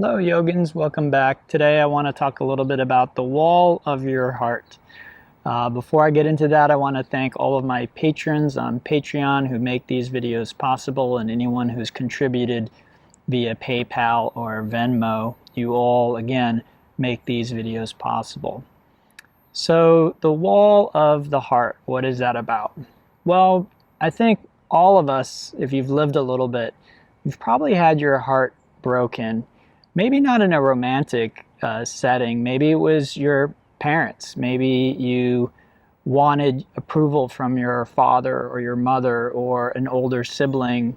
Hello, yogins. Welcome back. Today I want to talk a little bit about the wall of your heart. Before I get into that, I want to thank all of my patrons on Patreon who make these videos possible, and anyone who's contributed via PayPal or Venmo. You all, again, make these videos possible. So the wall of the heart, what is that about? Well, I think all of us, if you've lived a little bit, you've probably had your heart broken. Maybe not in a romantic setting. Maybe it was your parents. Maybe you wanted approval from your father or your mother or an older sibling.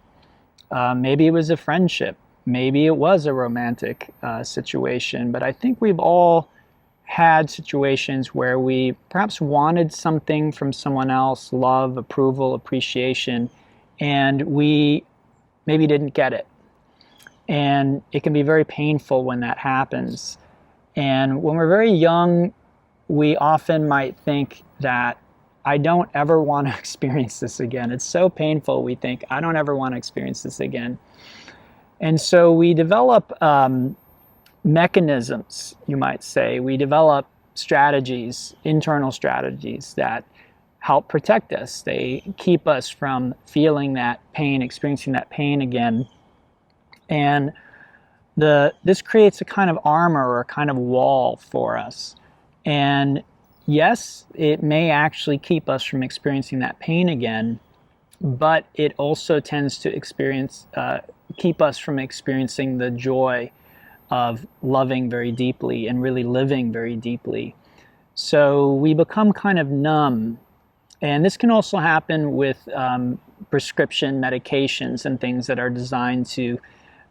Maybe it was a friendship. Maybe it was a romantic situation. But I think we've all had situations where we perhaps wanted something from someone else, love, approval, appreciation, and we maybe didn't get it. And it can be very painful when that happens. And when we're very young, we often might think that I don't ever want to experience this again. It's so painful, we think, I don't ever want to experience this again. And so we develop mechanisms, you might say. We develop strategies, internal strategies that help protect us. They keep us from feeling that pain, experiencing that pain again. And this creates a kind of armor or a kind of wall for us. And yes, it may actually keep us from experiencing that pain again, but it also tends to keep us from experiencing the joy of loving very deeply and really living very deeply. So we become kind of numb. And this can also happen with prescription medications and things that are designed to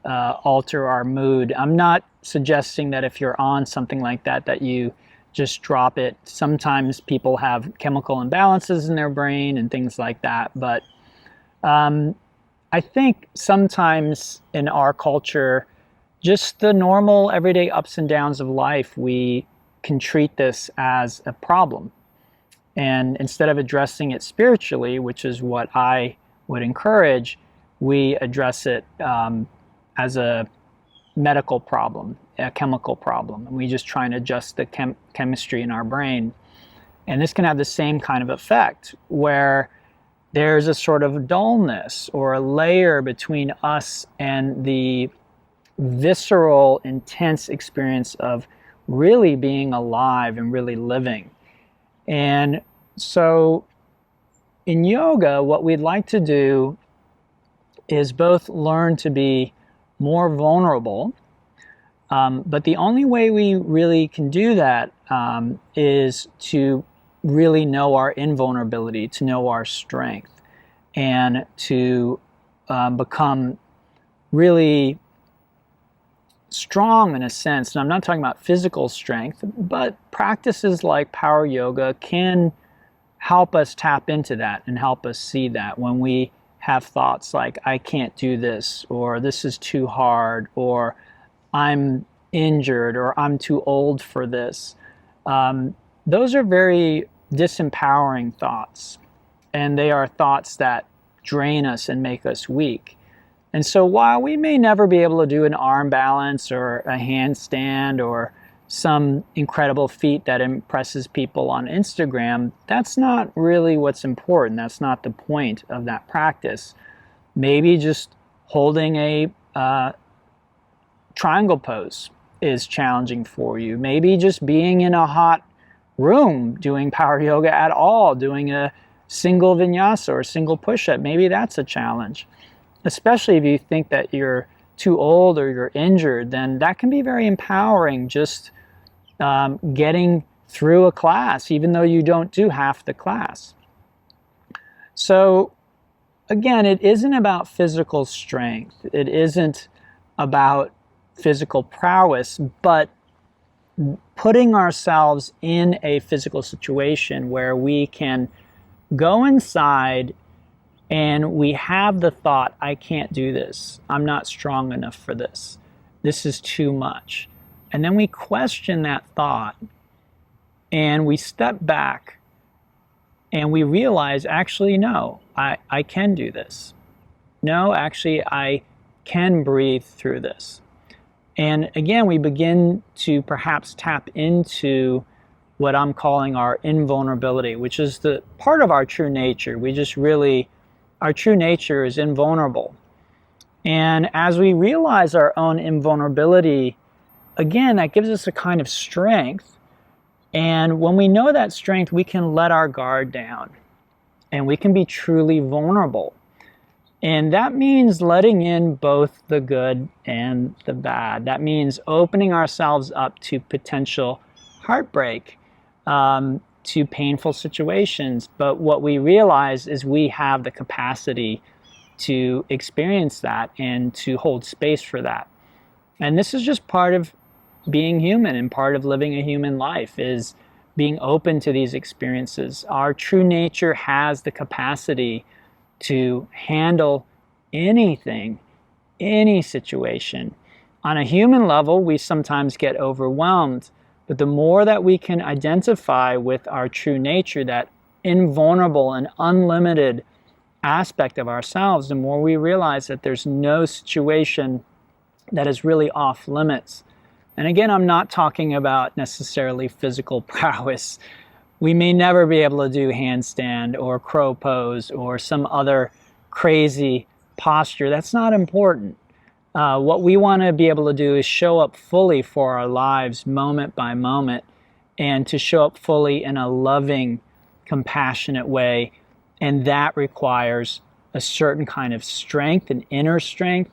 alter our mood. I'm not suggesting that if you're on something like that, that you just drop it. Sometimes people have chemical imbalances in their brain and things like that. But I think sometimes in our culture, just the normal everyday ups and downs of life, we can treat this as a problem. And instead of addressing it spiritually, which is what I would encourage, we address it as a medical problem, a chemical problem. And we just try and adjust the chemistry in our brain. And this can have the same kind of effect where there's a sort of dullness or a layer between us and the visceral, intense experience of really being alive and really living. And so in yoga, what we'd like to do is both learn to be more vulnerable, but the only way we really can do that is to really know our invulnerability, to know our strength, and to become really strong in a sense. And I'm not talking about physical strength, but practices like power yoga can help us tap into that and help us see that when we have thoughts like, I can't do this, or this is too hard, or I'm injured, or I'm too old for this. Those are very disempowering thoughts, and they are thoughts that drain us and make us weak. And so while we may never be able to do an arm balance or a handstand or some incredible feat that impresses people on Instagram, that's not really what's important. That's not the point of that practice. Maybe just holding a triangle pose is challenging for you. Maybe just being in a hot room doing power yoga at all, doing a single vinyasa or a single push-up, maybe that's a challenge. Especially if you think that you're too old or you're injured, then that can be very empowering, just getting through a class, even though you don't do half the class. So again, it isn't about physical strength. It isn't about physical prowess, but putting ourselves in a physical situation where we can go inside and we have the thought, I can't do this. I'm not strong enough for this. This is too much. And then we question that thought and we step back and we realize, actually, no, I can do this. No, actually, I can breathe through this. And again, we begin to perhaps tap into what I'm calling our invulnerability, which is the part of our true nature. Our true nature is invulnerable. And as we realize our own invulnerability, again, that gives us a kind of strength. And when we know that strength, we can let our guard down and we can be truly vulnerable. And that means letting in both the good and the bad. That means opening ourselves up to potential heartbreak, to painful situations. But what we realize is we have the capacity to experience that and to hold space for that. And this is just part of being human, and part of living a human life is being open to these experiences. Our true nature has the capacity to handle anything, any situation. On a human level, we sometimes get overwhelmed, but the more that we can identify with our true nature, that invulnerable and unlimited aspect of ourselves, the more we realize that there's no situation that is really off limits. And again, I'm not talking about necessarily physical prowess. We may never be able to do handstand or crow pose or some other crazy posture. That's not important. What we want to be able to do is show up fully for our lives moment by moment, and to show up fully in a loving, compassionate way. And that requires a certain kind of strength, an inner strength,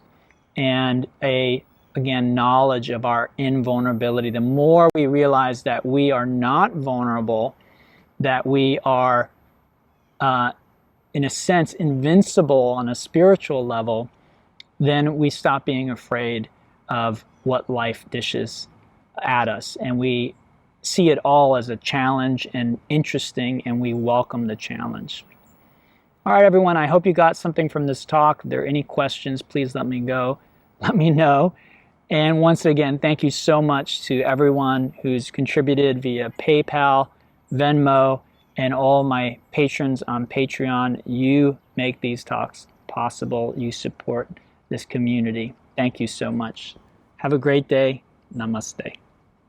and again, knowledge of our invulnerability. The more we realize that we are not vulnerable, that we are, in a sense, invincible on a spiritual level, then we stop being afraid of what life dishes at us. And we see it all as a challenge and interesting, and we welcome the challenge. All right, everyone, I hope you got something from this talk. If there are any questions, please let me know. And once again, thank you so much to everyone who's contributed via PayPal, Venmo, and all my patrons on Patreon. You make these talks possible. You support this community. Thank you so much. Have a great day. Namaste.